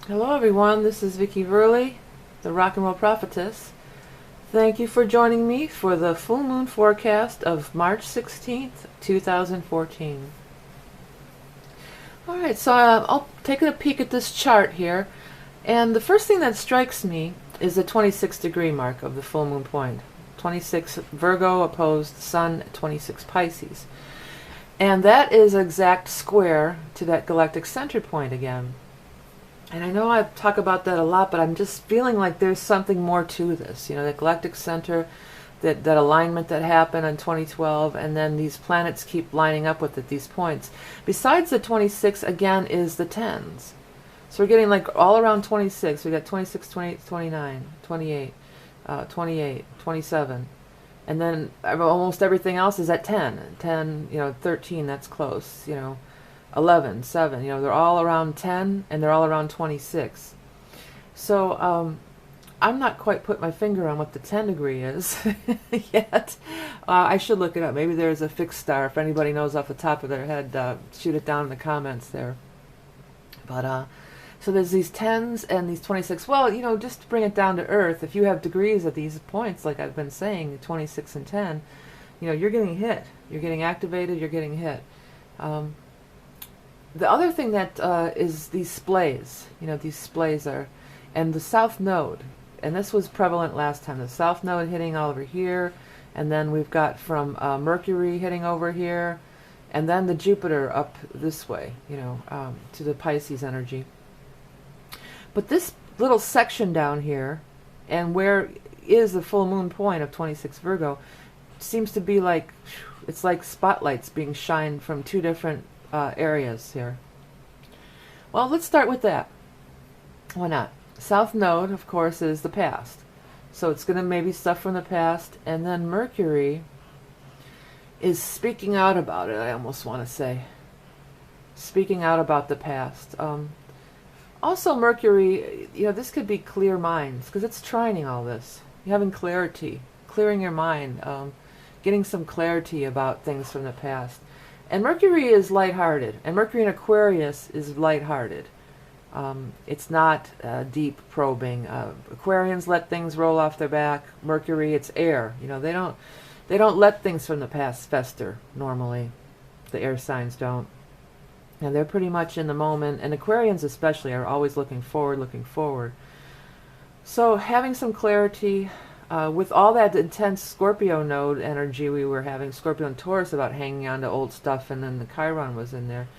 Hello everyone, this is Vicky Verley, the Rock and Roll Prophetess. Thank you for joining me for the full moon forecast of March 16th, 2014. Alright, so I'll take a peek at this chart here, and the first thing that strikes me is the 26 degree mark of the full moon point. 26 Virgo opposed Sun at 26 Pisces. And that is an exact square to that galactic center point again. And I know I talk about that a lot, but I'm just feeling like there's something more to this. You know, that galactic center, that alignment that happened in 2012, and then these planets keep lining up with it, these points. Besides the 26, again, is the 10s. So we're getting like all around 26. We got 26, 28, 29, 28, 28, 27. And then almost everything else is at 10. 10, 13, that's close, 11, 7, they're all around 10 and they're all around 26. So I'm not quite put my finger on what the 10 degree is yet. I should look it up. Maybe there's a fixed star. If anybody knows off the top of their head, shoot it down in the comments there. But so there's these 10s and these 26. Well, just to bring it down to earth, if you have degrees at these points, like I've been saying, 26 and 10, you're getting hit. You're getting activated, you're getting hit. The other thing that is these splays, these splays are, and the south node, and this was prevalent last time, the south node hitting all over here, and then we've got from Mercury hitting over here, and then the Jupiter up this way, to the Pisces energy. But this little section down here, and where is the full moon point of 26 Virgo, seems to be like, it's like spotlights being shined from two different areas here. Well, let's start with that. Why not? South node, of course, is the past. So it's going to maybe stuff from the past. And then Mercury is speaking out about it, I almost want to say. Speaking out about the past. Also, Mercury, this could be clear minds, because it's trining all this. You're having clarity, clearing your mind, getting some clarity about things from the past. And Mercury is lighthearted, and Mercury in Aquarius is lighthearted. It's not deep probing. Aquarians let things roll off their back. Mercury, it's air. They don't let things from the past fester normally. The air signs don't, and they're pretty much in the moment. And Aquarians especially are always looking forward, looking forward. So having some clarity. With all that intense Scorpio node energy we were having, Scorpio and Taurus, about hanging on to old stuff, and then the Chiron was in there.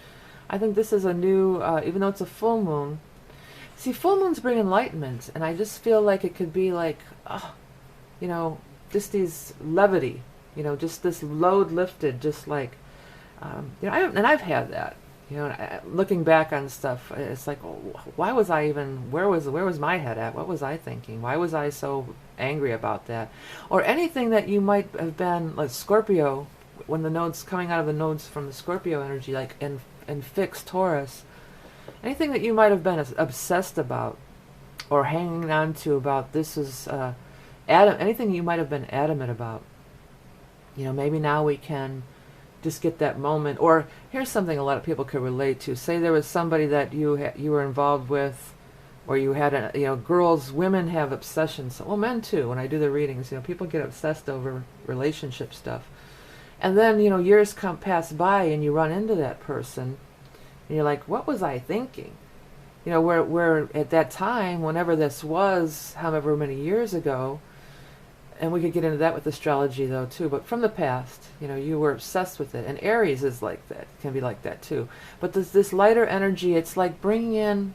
I think this is a new, even though it's a full moon. See, full moons bring enlightenment, and I just feel like it could be like, just these levity, just this load lifted, just like, I've had that. Looking back on stuff, it's like, why was I even, where was my head at? What was I thinking? Why was I so angry about that? Or anything that you might have been, like Scorpio, when the nodes, coming out of the nodes from the Scorpio energy, like in fixed Taurus, anything that you might have been obsessed about, or hanging on to about, this is, anything you might have been adamant about. Maybe now we can just get that moment. Or here's something a lot of people could relate to. Say there was somebody that you were involved with, or you had women have obsessions. Well, men too. When I do the readings, people get obsessed over relationship stuff, and then years pass by and you run into that person, and you're like, what was I thinking? Where at that time, whenever this was, however many years ago. And we could get into that with astrology, though, too. But from the past, you were obsessed with it. And Aries is like that, can be like that, too. But this lighter energy, it's like bringing in,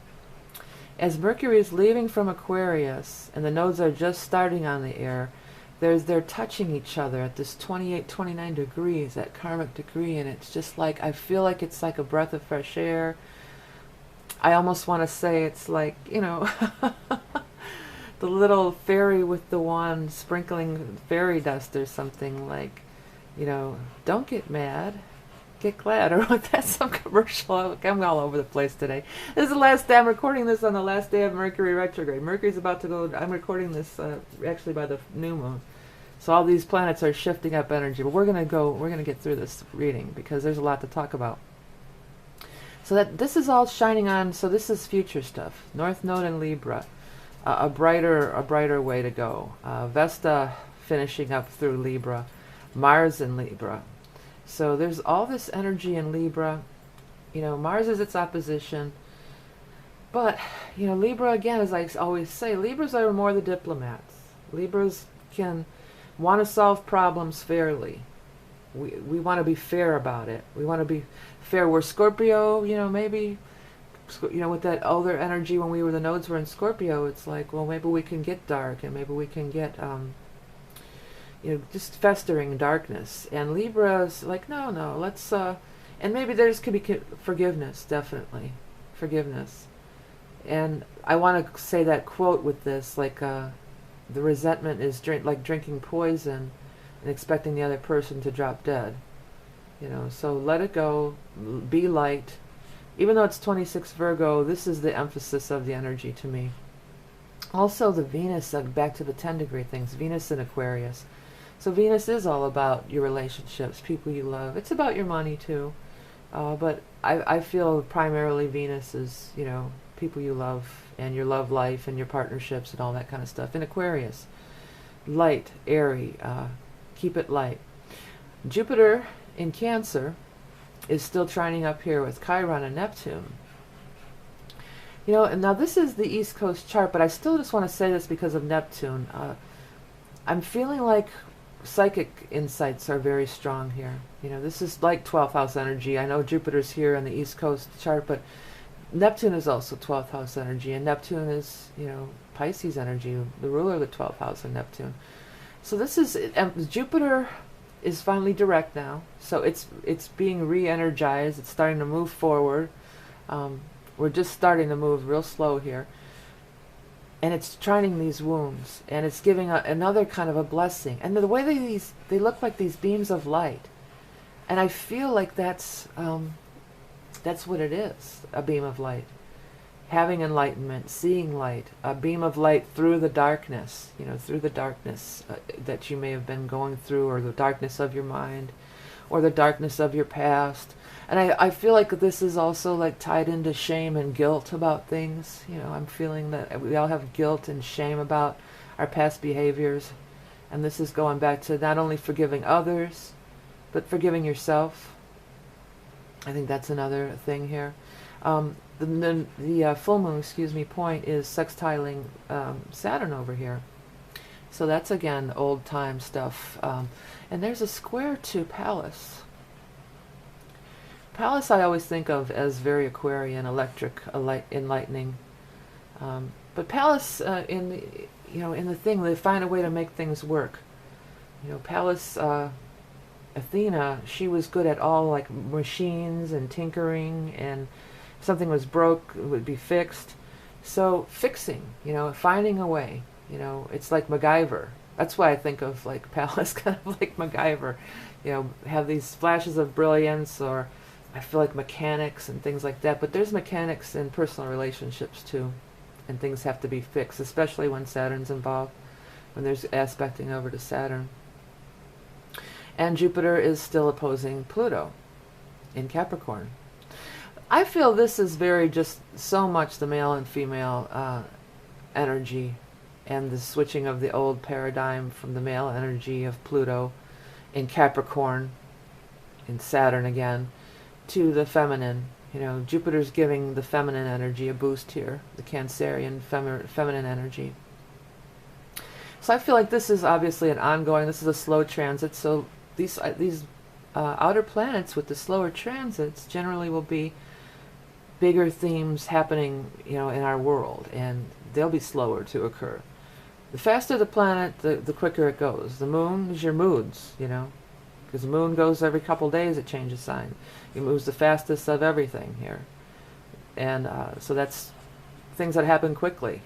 as Mercury is leaving from Aquarius, and the nodes are just starting on the air, they're touching each other at this 28, 29 degrees, that karmic degree. And it's just like, I feel like it's like a breath of fresh air. I almost want to say it's like, the little fairy with the wand sprinkling fairy dust, or something like, don't get mad, get glad. Or that's some commercial. I'm all over the place today. This is the last day. I'm recording this on the last day of Mercury retrograde. Mercury's about to go. I'm recording this actually by the new moon. So all these planets are shifting up energy. But we're going to get through this reading because there's a lot to talk about. So that this is all shining on. So this is future stuff. North Node in Libra, a brighter way to go. Vesta finishing up through Libra, Mars in Libra. So there's all this energy in Libra. You know, Mars is its opposition. But, you know, Libra, again, as I always say, Libras are more the diplomats. Libras can want to solve problems fairly. We want to be fair about it. We want to be fair. We're Scorpio, you know, maybe, you know, with that older energy when the nodes were in Scorpio, it's like, well, maybe we can get dark and maybe we can get, you know, just festering darkness. And Libra's like, no, let's, and maybe there could be forgiveness, definitely. Forgiveness. And I want to say that quote with this, like, the resentment is like drinking poison and expecting the other person to drop dead. You know, so let it go, be light. Even though it's 26 Virgo, this is the emphasis of the energy to me. Also the Venus, back to the 10 degree things, Venus in Aquarius. So Venus is all about your relationships, people you love. It's about your money too. But I feel primarily Venus is, you know, people you love and your love life and your partnerships and all that kind of stuff. In Aquarius, light, airy, keep it light. Jupiter in Cancer is still trining up here with Chiron and Neptune. You know, and now this is the East Coast chart, but I still just want to say this because of Neptune. I'm feeling like psychic insights are very strong here. You know, this is like 12th house energy. I know Jupiter's here on the East Coast chart, but Neptune is also 12th house energy, and Neptune is, you know, Pisces energy, the ruler of the 12th house of Neptune. So this is, Jupiter is finally direct now, so it's being re-energized, it's starting to move forward. We're just starting to move real slow here. And it's trining these wounds, and it's giving another kind of a blessing. And the way they look like these beams of light. And I feel like that's what it is, a beam of light. Having enlightenment, seeing light, a beam of light through the darkness, you know, through the darkness that you may have been going through, or the darkness of your mind, or the darkness of your past. And I feel like this is also like tied into shame and guilt about things. You know, I'm feeling that we all have guilt and shame about our past behaviors. And this is going back to not only forgiving others, but forgiving yourself. I think that's another thing here. The full moon, point is sextiling Saturn over here. So that's, again, old time stuff. And there's a square to Pallas. Pallas I always think of as very Aquarian, electric, enlightening. But Pallas, in the thing, they find a way to make things work. You know, Pallas, Athena, she was good at all, like, machines and tinkering, and if something was broke, it would be fixed. So fixing, you know, finding a way, you know, it's like MacGyver. That's why I think of, like, Pallas, kind of like MacGyver. You know, have these flashes of brilliance, or I feel like mechanics and things like that. But there's mechanics in personal relationships too, and things have to be fixed, especially when Saturn's involved, when there's aspecting over to Saturn. And Jupiter is still opposing Pluto in Capricorn. I feel this is very just so much the male and female energy, and the switching of the old paradigm from the male energy of Pluto in Capricorn, in Saturn again, to the feminine. You know, Jupiter's giving the feminine energy a boost here, the Cancerian feminine energy. So I feel like this is obviously an ongoing, this is a slow transit, so these outer planets with the slower transits generally will be bigger themes happening, you know, in our world, and they'll be slower to occur. The faster the planet, the quicker it goes. The moon is your moods, you know, because the moon goes every couple days, it changes sign. It moves the fastest of everything here. And so that's things that happen quickly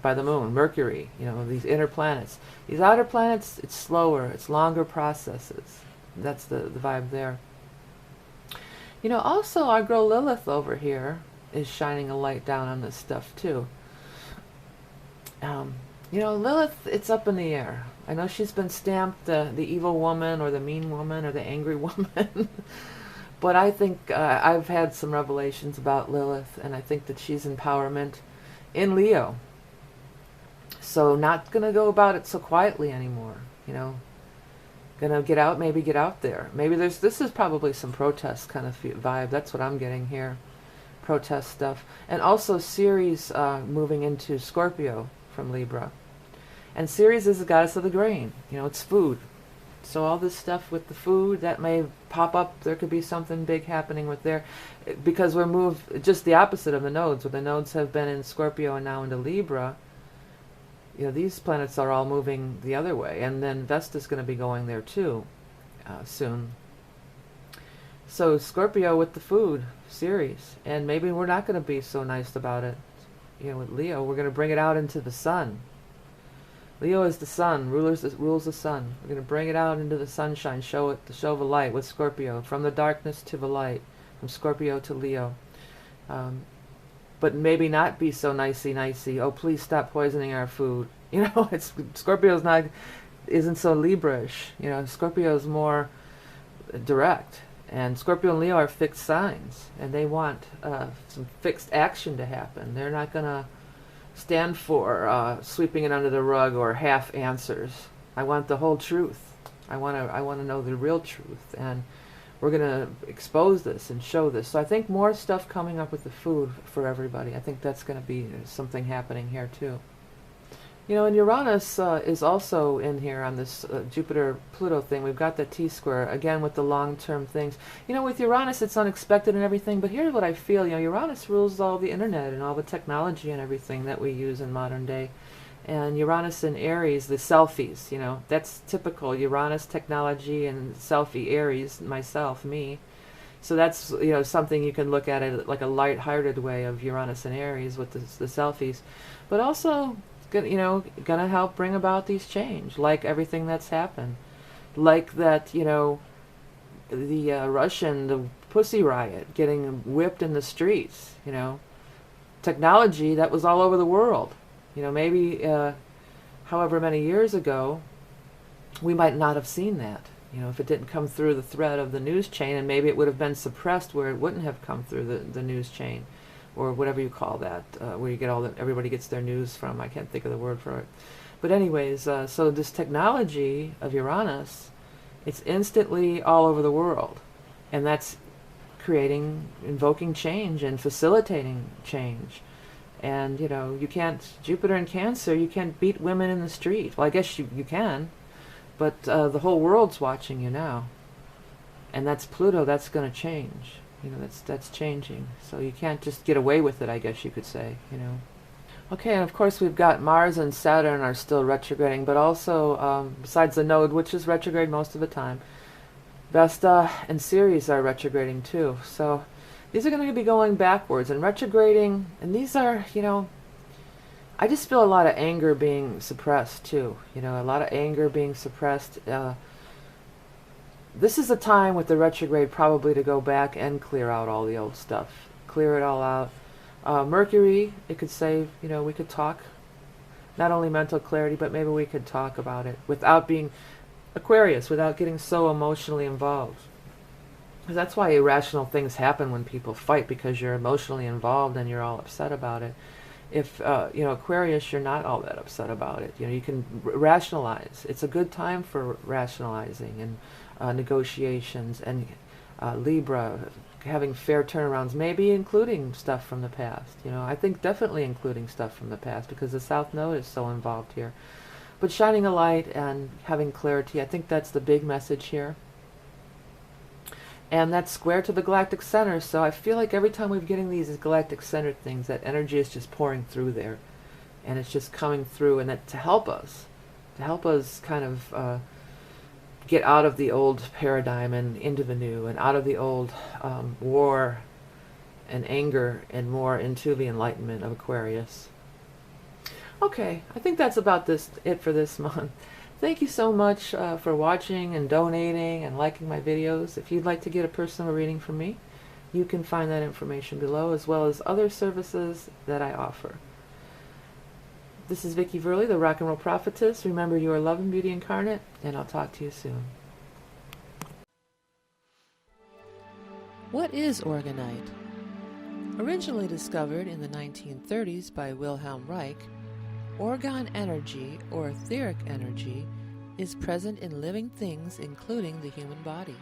by the moon. Mercury, you know, these inner planets. These outer planets, it's slower, it's longer processes. That's the vibe there. You know, also our girl Lilith over here is shining a light down on this stuff too. You know, Lilith, it's up in the air. I know she's been stamped the evil woman, or the mean woman, or the angry woman. But I think I've had some revelations about Lilith, and I think that she's empowerment in Leo. So not going to go about it so quietly anymore, you know. Going to get out, maybe get out there. Maybe this is probably some protest kind of vibe. That's what I'm getting here. Protest stuff. And also Ceres moving into Scorpio from Libra. And Ceres is the goddess of the grain. You know, it's food. So all this stuff with the food, that may pop up. There could be something big happening with there. Because we're moved just the opposite of the nodes. Where the nodes have been in Scorpio and now into Libra. You know, these planets are all moving the other way. And then Vesta's going to be going there too soon. So Scorpio with the food, Ceres. And maybe we're not going to be so nice about it. You know, with Leo, we're going to bring it out into the sun. Leo is the sun, rules the sun. We're going to bring it out into the sunshine, show the light with Scorpio, from the darkness to the light, from Scorpio to Leo. But maybe not be so nicey. Oh, please stop poisoning our food. You know, Scorpio's isn't so Libra-ish. You know, Scorpio's more direct. And Scorpio and Leo are fixed signs, and they want some fixed action to happen. They're not going to stand for sweeping it under the rug or half answers. I want the whole truth. I want to know the real truth, and we're going to expose this and show this. So I think more stuff coming up with the food for everybody. I think that's going to be something happening here too. You know, and Uranus is also in here on this Jupiter-Pluto thing. We've got the T-square, again, with the long-term things. You know, with Uranus, it's unexpected and everything, but here's what I feel. You know, Uranus rules all the internet and all the technology and everything that we use in modern day. And Uranus in Aries, the selfies, you know, that's typical. Uranus, technology, and selfie, Aries, myself, me. So that's, you know, something you can look at it like a light-hearted way of Uranus and Aries with the selfies. But also, you know, gonna help bring about these change, like everything that's happened, like that, you know, the the Pussy Riot, getting whipped in the streets, you know, technology that was all over the world, you know, maybe however many years ago, we might not have seen that, you know, if it didn't come through the thread of the news chain, and maybe it would have been suppressed where it wouldn't have come through the news chain. Or whatever you call that, where you get everybody gets their news from. I can't think of the word for it. But anyways, so this technology of Uranus, it's instantly all over the world. And that's invoking change and facilitating change. And, you know, you can't, Jupiter in Cancer, you can't beat women in the street. Well, I guess you can, but the whole world's watching you now. And that's Pluto, that's going to change. You know, that's changing. So you can't just get away with it, I guess you could say, you know. Okay, and of course we've got Mars and Saturn are still retrograding, but also, besides the node, which is retrograde most of the time, Vesta and Ceres are retrograding too. So these are going to be going backwards and retrograding, and these are, you know, I just feel a lot of anger being suppressed too. You know, a lot of anger being suppressed. This is a time with the retrograde probably to go back and clear out all the old stuff. Clear it all out. Mercury, it could say, you know, we could talk. Not only mental clarity, but maybe we could talk about it without being Aquarius, without getting so emotionally involved. Because that's why irrational things happen when people fight, because you're emotionally involved and you're all upset about it. If, you know, Aquarius, you're not all that upset about it. You know, you can rationalize. It's a good time for rationalizing and negotiations, and Libra, having fair turnarounds, maybe including stuff from the past. You know, I think definitely including stuff from the past, because the South Node is so involved here. But shining a light and having clarity, I think that's the big message here. And that's square to the galactic center, so I feel like every time we're getting these galactic center things, that energy is just pouring through there. And it's just coming through, and that to help us kind of get out of the old paradigm and into the new, and out of the old war and anger, and more into the enlightenment of Aquarius. Okay, I think that's about it for this month. Thank you so much for watching and donating and liking my videos. If you'd like to get a personal reading from me, you can find that information below, as well as other services that I offer. This is Vicki Verley, the Rock and Roll Prophetess. Remember, you are love and beauty incarnate, and I'll talk to you soon. What is orgonite? Originally discovered in the 1930s by Wilhelm Reich, orgone energy, or etheric energy, is present in living things including the human body.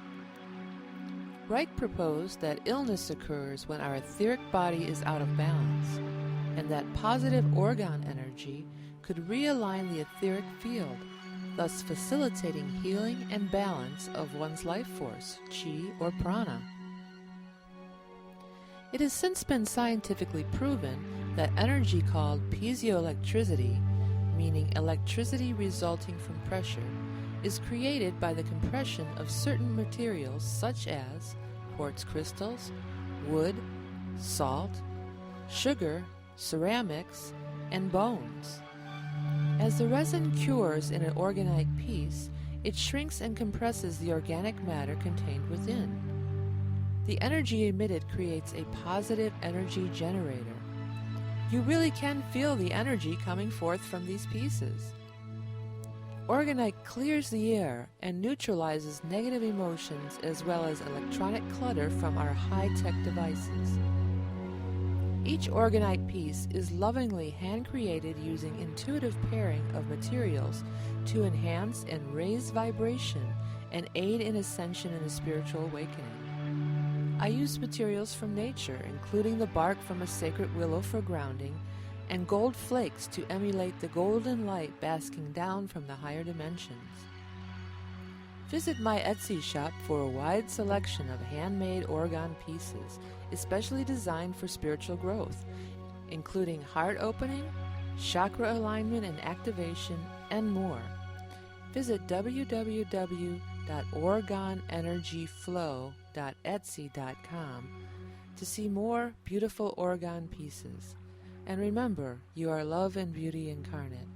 Reich proposed that illness occurs when our etheric body is out of balance, and that positive orgone energy could realign the etheric field, thus facilitating healing and balance of one's life force, chi or prana. It has since been scientifically proven that energy called piezoelectricity, meaning electricity resulting from pressure, is created by the compression of certain materials such as quartz crystals, wood, salt, sugar, ceramics, and bones. As the resin cures in an orgonite piece, it shrinks and compresses the organic matter contained within. The energy emitted creates a positive energy generator. You really can feel the energy coming forth from these pieces. Orgonite clears the air and neutralizes negative emotions as well as electronic clutter from our high-tech devices. Each orgonite piece is lovingly hand-created using intuitive pairing of materials to enhance and raise vibration and aid in ascension and a spiritual awakening. I use materials from nature, including the bark from a sacred willow for grounding, and gold flakes to emulate the golden light basking down from the higher dimensions. Visit my Etsy shop for a wide selection of handmade orgone pieces, especially designed for spiritual growth, including heart opening, chakra alignment and activation, and more. Visit www.orgoneenergyflow.etsy.com to see more beautiful orgone pieces. And remember, you are love and beauty incarnate.